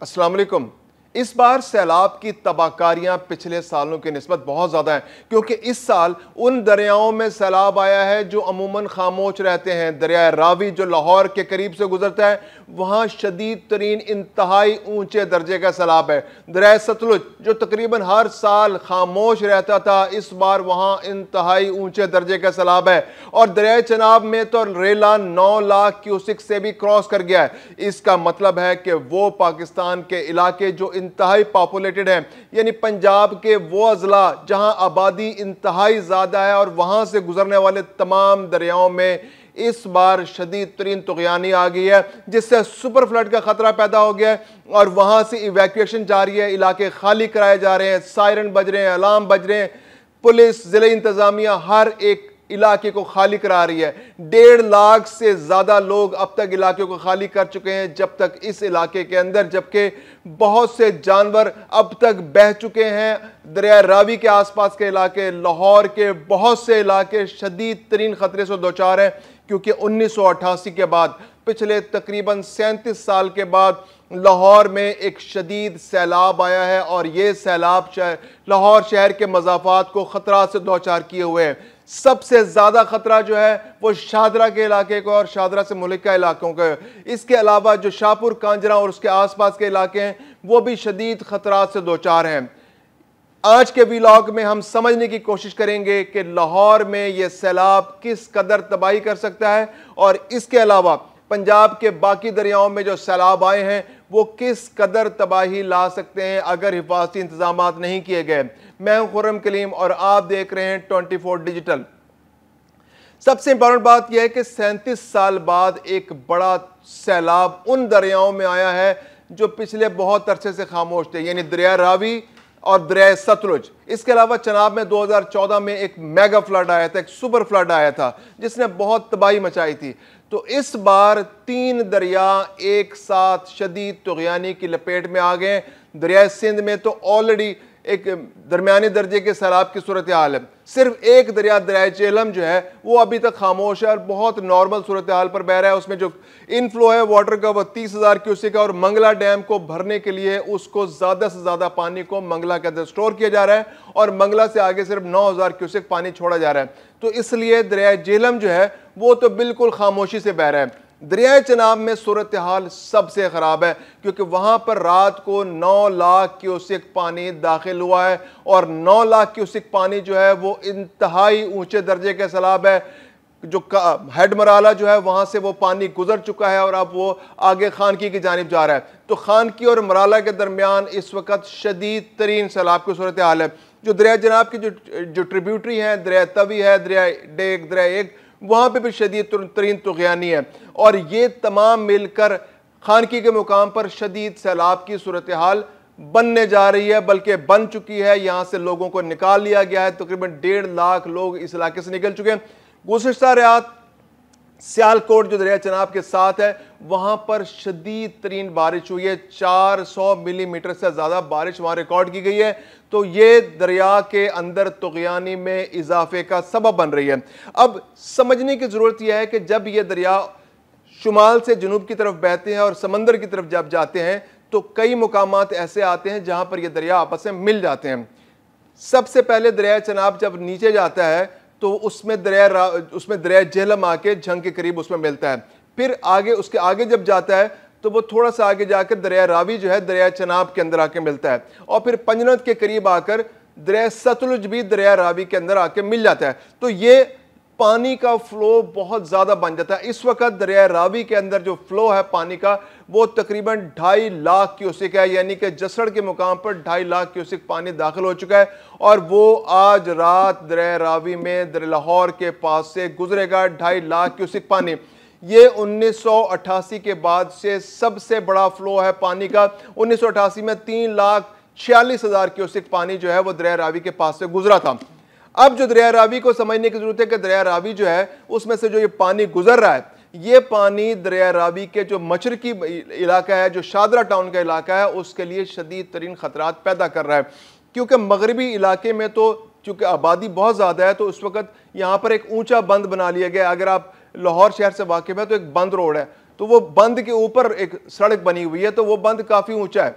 अस्सलाम वालेकुम। इस बार सैलाब की तबाहकारियां पिछले सालों की निस्बत बहुत ज़्यादा हैं, क्योंकि इस साल उन दरियाओं में सैलाब आया है जो अमूमन खामोश रहते हैं। दरिया रावी जो लाहौर के करीब से गुजरता है, वहाँ शदीद तरीन इंतहाई ऊंचे दर्जे का सैलाब है। दरिया सतलुज जो तकरीबन हर साल खामोश रहता था, इस बार वहाँ इंतहाई ऊंचे दर्जे का सैलाब है। और दरिया चनाब में तो रेला 9 लाख क्यूसिक से भी क्रॉस कर गया है। इसका मतलब है कि वो पाकिस्तान के इलाके जो इंतहाई पॉपुलेटेड है, यानी पंजाब के वो अजला जहां आबादी इंतहाई ज्यादा है, और वहां से गुजरने वाले तमाम दरियाओं में इस बार शदीद तरीन तुगयानी आ गई है, जिससे सुपर फ्लड का खतरा पैदा हो गया है। और वहां से इवैक्यूएशन जारी है, इलाके खाली कराए जा रहे हैं, सायरन बज रहे हैं, अलार्म बज रहे हैं, पुलिस जिले इंतजामिया हर एक इलाके को खाली करा रही है। 1.5 लाख से ज्यादा लोग अब तक इलाके को खाली कर चुके हैं जब तक इस इलाके के अंदर, जबकि बहुत से जानवर अब तक बह चुके हैं। दरिया रावी के आसपास के इलाके, लाहौर के बहुत से इलाके शदीद तरीन खतरे से दो चार हैं, क्योंकि 1988 के बाद पिछले तकरीबन 37 साल के बाद लाहौर में एक शदीद सैलाब आया है, और ये सैलाब लाहौर शहर के मज़ाफात को खतरा से दो चार किए हुए हैं। सबसे ज्यादा खतरा जो है वो शाहदरा के इलाके को और शाहदरा से मुल्का इलाकों का है। इसके अलावा जो शाहपुर कांजरा और उसके आसपास के इलाके हैं, वो भी शदीद खतरात से दो चार हैं। आज के व्लॉग में हम समझने की कोशिश करेंगे कि लाहौर में यह सैलाब किस कदर तबाही कर सकता है, और इसके अलावा पंजाब के बाकी दरियाओं में जो सैलाब आए हैं वो किस कदर तबाही ला सकते हैं अगर हिफाजती इंतजाम नहीं किए गए। मैं हूं खुर्रम कलीम और आप देख रहे हैं 24 डिजिटल। सबसे इंपॉर्टेंट बात यह है कि 37 साल बाद एक बड़ा सैलाब उन दरियाओं में आया है जो पिछले बहुत अरसे से खामोश थे, यानी दरिया रावी और दरिया सतलुज। इसके अलावा चनाब में 2014 में एक मेगा फ्लड आया था, एक सुपर फ्लड आया था जिसने बहुत तबाही मचाई थी। तो इस बार 3 दरिया एक साथ शदीद तुगयानी की लपेट में आ गए। दरिया सिंध में तो ऑलरेडी एक दरमियानी दर्जे के सैलाब की सूरत हाल है। सिर्फ एक दरिया, दरिया झेलम जो है वो अभी तक खामोश है और बहुत नॉर्मल सूरत हाल पर बह रहा है। उसमें जो इनफ्लो है वाटर का वो 30,000 क्यूसिक है, और मंगला डैम को भरने के लिए उसको ज्यादा से ज्यादा पानी को मंगला के अंदर स्टोर किया जा रहा है, और मंगला से आगे सिर्फ 9,000 क्यूसिक पानी छोड़ा जा रहा है। तो इसलिए दरिया झेलम जो है वो तो बिल्कुल खामोशी से बह रहा है। दरिया चनाब में सूरत हाल सबसे खराब है, क्योंकि वहां पर रात को 9 लाख क्यूसिक पानी दाखिल हुआ है, और 9 लाख क्यूसिक पानी जो है वो इंतहाई ऊंचे दर्जे का सैलाब है। जो हेड मराला जो है वहां से वो पानी गुजर चुका है और अब वो आगे खानकी की जानिब जा रहा है। तो खानकी और मराला के दरमियान इस वक्त शदीद तरीन सैलाब की सूरत हाल है। जो दरिया जनाब की जो ट्रिब्यूटरी है, दरिया तवी है, दरिया डेग, दरिया एक, वहां पे भी शदीद तरीन तुगयानी है, और ये तमाम मिलकर खानकी के मुकाम पर शदीद सैलाब की सूरत हाल बनने जा रही है, बल्कि बन चुकी है। यहां से लोगों को निकाल लिया गया है, तकरीबन 1.5 लाख लोग इस इलाके से निकल चुके हैं। गुज़िश्ता रात सियालकोट जो दरिया चनाब के साथ है, वहां पर शदीद तरीन बारिश हुई है, 400 मिलीमीटर से ज्यादा बारिश वहां रिकॉर्ड की गई है। तो ये दरिया के अंदर तुगयानी में इजाफे का सबब बन रही है। अब समझने की जरूरत यह है कि जब ये दरिया शुमाल से जनूब की तरफ बहते हैं और समंदर की तरफ जब जाते हैं, तो कई मुकामात ऐसे आते हैं जहां पर ये दरिया आपस में मिल जाते हैं। सबसे पहले दरिया चनाब जब नीचे जाता है तो उसमें दरिया झेलम आके झंग के करीब उसमें मिलता है। फिर आगे, उसके आगे जब जाता है तो वो थोड़ा सा आगे जाकर दरिया रावी जो है दरिया चनाब के अंदर आके मिलता है, और फिर पंजनत के करीब आकर दरिया सतलुज भी दरिया रावी के अंदर आके मिल जाता है। तो ये पानी का फ्लो बहुत ज्यादा बन जाता है। इस वक्त दरिया रावी के अंदर जो फ्लो है पानी का वो तकरीबन 2.5 लाख क्यूसिक है, यानी कि जसड़ के मुकाम पर 2.5 लाख क्यूसिक पानी दाखिल हो चुका है, और वो आज रात दरिया रावी में लाहौर के पास से गुजरेगा। 2.5 लाख क्यूसिक पानी, ये 1988 के बाद से सबसे बड़ा फ्लो है पानी का। 1988 में 3,46,000 क्यूसिक पानी जो है वो दरिया रावी के पास से गुजरा था। अब जो दरिया रावी को समझने की जरूरत है कि दरिया रावी जो है उसमें से जो ये पानी गुजर रहा है, ये पानी दरिया रावी के जो मशरकी इलाका है, जो शाहदरा टाउन का इलाका है, उसके लिए शदीद तरीन खतरात पैदा कर रहा है। क्योंकि मगरबी इलाके में तो चूंकि आबादी बहुत ज़्यादा है, तो उस वक्त यहाँ पर एक ऊंचा बंद बना लिया गया। अगर आप लाहौर शहर से वाकिफ है तो एक बंद रोड है, तो वो बंद के ऊपर एक सड़क बनी हुई है, तो वो बंद काफ़ी ऊंचा है।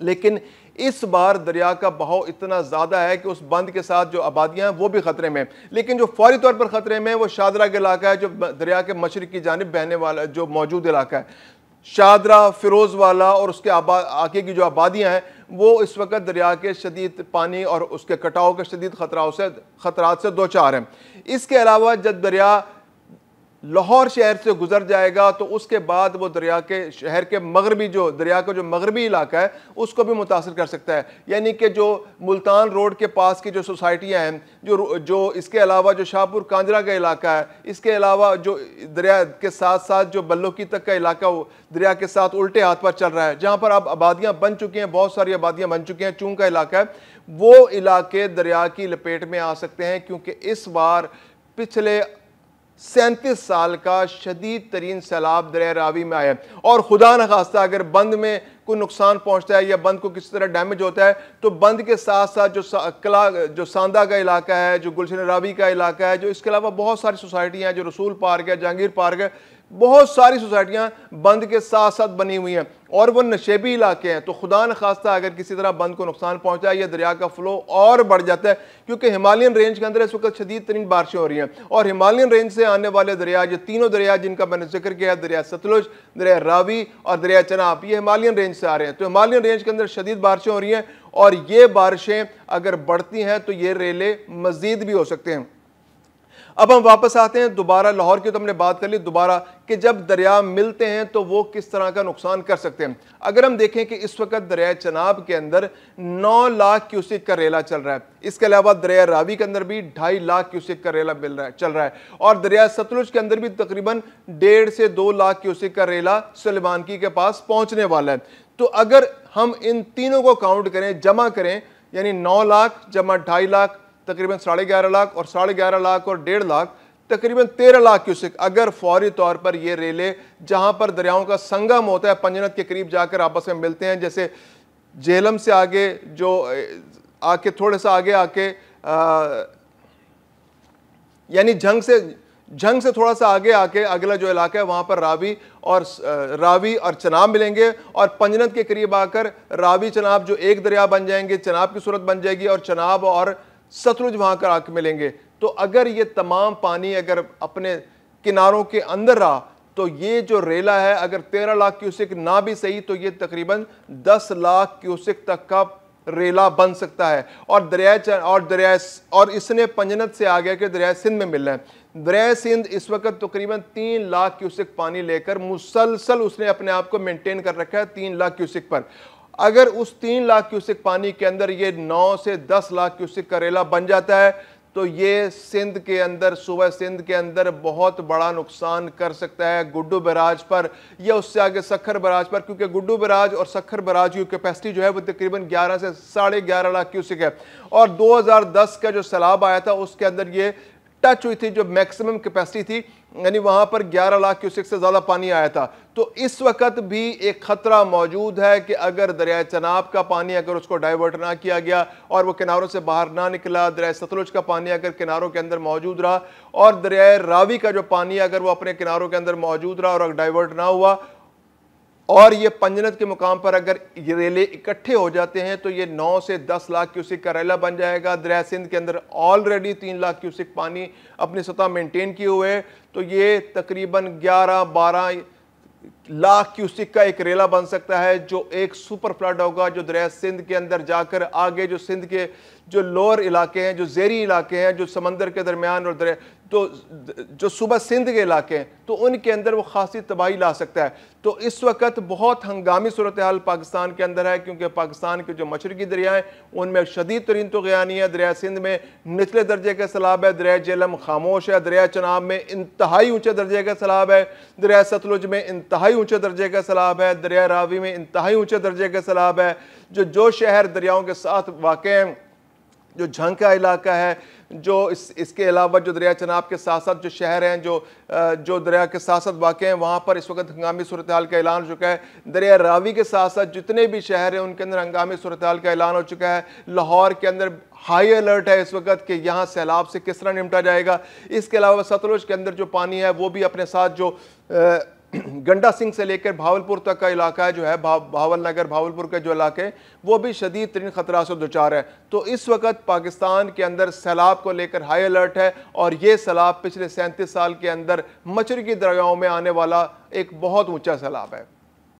लेकिन इस बार दरिया का बहाव इतना ज़्यादा है कि उस बंद के साथ जो आबादियां हैं वो भी ख़तरे में। लेकिन जो फौरी तौर पर ख़तरे में वो शादरा का इलाका है, जो दरिया के मशरक़ की जानिब बहने वाला जो मौजूद इलाका है। शादरा, फिरोज़ वाला और उसके आगे की जो आबादियां हैं वो इस वक्त दरिया के शदीद पानी और उसके कटाव के शदीद खतरात से दो चार हैं। इसके अलावा जब दरिया लाहौर शहर से गुजर जाएगा तो उसके बाद वो दरिया के शहर के मगरबी जो दरिया का जो मगरबी इलाका है उसको भी मुतासर कर सकता है। यानी कि जो मुल्तान रोड के पास की जो सोसाइटियाँ हैं, जो इसके अलावा जो शाहपुर कांजरा का इलाका है, इसके अलावा जो दरिया के साथ साथ जो बल्लोकी तक का इलाका वो दरिया के साथ उल्टे हाथ पर चल रहा है, जहाँ पर अब आबादियाँ बन चुकी हैं, बहुत सारी आबादियाँ बन चुकी हैं, चूंग का इलाका है, वो इलाके दरिया की लपेट में आ सकते हैं। क्योंकि इस बार पिछले 37 साल का शदीद तरीन सैलाब दरिया रावी में आया है। और खुदा न खास्ता अगर बंद में कोई नुकसान पहुंचता है या बंद को किसी तरह डैमेज होता है तो बंद के साथ साथ जो सांदा का इलाका है, जो गुलशन रावी का इलाका है, जो इसके अलावा बहुत सारी सोसाइटियाँ हैं, जो रसूल पार्क है, जहांगीर पार्क है, बहुत सारी सोसाइटियाँ बंद के साथ साथ बनी हुई हैं और वो नशेबी इलाके हैं। तो खुदा न खास्ता अगर किसी तरह बंद को नुकसान पहुंचा है या दरिया का फ्लो और बढ़ जाता है, क्योंकि हिमालयन रेंज के अंदर इस वक्त शदीद तरीन बारिशें हो रही हैं और हिमालयन रेंज से आने वाले दरिया, जो तीनों दरिया जिनका मैंने जिक्र किया, दरिया सतलुज, दरिया रावी और दरिया चनाब, ये हिमालयन रेंज से आ रहे हैं। तो हिमालयन रेंज के अंदर शदीद बारिशें हो रही हैं और ये बारिशें अगर बढ़ती हैं तो ये रेले मजीद भी हो सकते हैं। अब हम वापस आते हैं दोबारा लाहौर की, तो हमने बात कर ली दोबारा कि जब दरिया मिलते हैं तो वो किस तरह का नुकसान कर सकते हैं। अगर हम देखें कि इस वक्त दरिया चनाब के अंदर 9 लाख क्यूसिक का रेला चल रहा है, इसके अलावा दरिया रावी के अंदर भी 2.5 लाख क्यूसिक का रेला चल रहा है और दरिया सतलुज के अंदर भी तकरीबन 1.5 से 2 लाख क्यूसिक का रेला सुलेमानकी के पास पहुंचने वाला है। तो अगर हम इन तीनों को काउंट करें, जमा करें, यानी 9 लाख जमा 2.5 लाख तकरीबन 11.5 लाख और 11.5 लाख और 1.5 लाख तकरीबन 13 लाख क्यूसिक अगर फौरी तौर पर ये रेले जहां पर दरियाओं का संगम होता है, पंजनत के करीब जाकर आपस में मिलते हैं, जैसे जेहलम से आगे जो आके थोड़े सा आगे आके यानी झंग से थोड़ा सा आगे आके अगला जो इलाका है वहां पर रावी और चनाब मिलेंगे और पंजनत के करीब आकर रावी चनाब जो एक दरिया बन जाएंगे, चनाब की सूरत बन जाएगी और चनाब और सतलुज वहां कर आके मिलेंगे। तो अगर ये तमाम पानी अगर अपने किनारों के अंदर रहा तो ये जो रेला है अगर 13 लाख क्यूसिक ना भी सही तो ये तकरीबन 10 लाख क्यूसिक तक का रेला बन सकता है। और इसने पंजनत से आगे के दरिया सिंध में मिलना है। दरिया सिंध इस वक्त तकरीबन 3 लाख क्यूसिक पानी लेकर मुसलसल उसने अपने आप को मेंटेन कर रखा है 3 लाख क्यूसिक पर। अगर उस 3 लाख क्यूसिक पानी के अंदर ये 9 से 10 लाख क्यूसिक का रेला बन जाता है तो ये सिंध के अंदर, सूबा सिंध के अंदर बहुत बड़ा नुकसान कर सकता है गुड्डू बैराज पर या उससे आगे सखर बैराज पर, क्योंकि गुड्डू बैराज और सखर बैराज की कैपेसिटी जो है वो तकरीबन 11 से 11.5 लाख क्यूसिक है और 2010 का जो सैलाब आया था उसके अंदर ये टच हुई थी जो मैक्सिमम कैपेसिटी थी, यानी वहां पर 11 लाख क्यूसिक से ज्यादा पानी आया था। तो इस वक्त भी एक खतरा मौजूद है कि अगर दरिया चनाब का पानी अगर उसको डाइवर्ट ना किया गया और वो किनारों से बाहर ना निकला, दरिया सतलुज का पानी अगर किनारों के अंदर मौजूद रहा और दरिया रावी का जो पानी अगर वो अपने किनारों के अंदर मौजूद रहा और डाइवर्ट ना हुआ और ये पंजनत के मुकाम पर अगर ये रेले इकट्ठे हो जाते हैं तो ये 9 से 10 लाख क्यूसिक का रेला बन जाएगा। दरिया सिंध के अंदर ऑलरेडी 3 लाख क्यूसिक पानी अपनी सतह मेंटेन किए हुए है, तो ये तकरीबन 11-12 लाख क्यूसिक का एक रेला बन सकता है जो एक सुपर फ्लड होगा जो दरिया सिंध के अंदर जाकर आगे जो सिंध के जो लोअर इलाके हैं, जो ज़ेरी इलाके हैं, जो समंदर के दरमियान और दरिया तो जो सूबा सिंध के इलाके हैं तो उनके अंदर वो खासी तबाही ला सकता है। तो इस वक्त बहुत हंगामी सूरत हाल पाकिस्तान के अंदर है, क्योंकि पाकिस्तान के जो मशरकी दरिया हैं उनमें शदीद तरीन तुग़यानी है। दरिया सिंध में निचले दर्जे का सैलाब है, दरिया जेहलम खामोश है, दरिया चनाब में इंतहाई ऊंचे दर्जे का सैलाब है, दरिया सतलुज में इंतहाई ऊंचे दर्जे का सैलाब है, दरिया रावी में इंतहाई ऊंचे दर्जे का सैलाब है। जो शहर दरियाओं के साथ वाक़ हैं, जो झंग का इलाका है, जो इसके अलावा जो दरिया चनाब के साथ साथ जो शहर हैं जो दरिया के साथ साथ वाक़ हैं वहाँ पर इस वक्त हंगामी सूरत हाल का ऐलान हो चुका है। दरिया रावी के साथ साथ जितने भी शहर हैं उनके अंदर हंगामी सूरत हाल का ऐलान हो चुका है। लाहौर के अंदर हाई अलर्ट है इस वक्त कि यहाँ सैलाब से किस तरह निपटा जाएगा। इसके अलावा सतलुज के अंदर जो पानी है वो भी अपने साथ जो गंडा सिंह से लेकर भावलपुर तक का इलाका जो है, भावल नगर भावलपुर के जो इलाके, वो भी शदीद तरीन खतरा से दुचार है। तो इस वक्त पाकिस्तान के अंदर सैलाब को लेकर हाई अलर्ट है, और ये सैलाब पिछले 37 साल के अंदर मशरकी दरियाओं में आने वाला एक बहुत ऊंचा सैलाब है।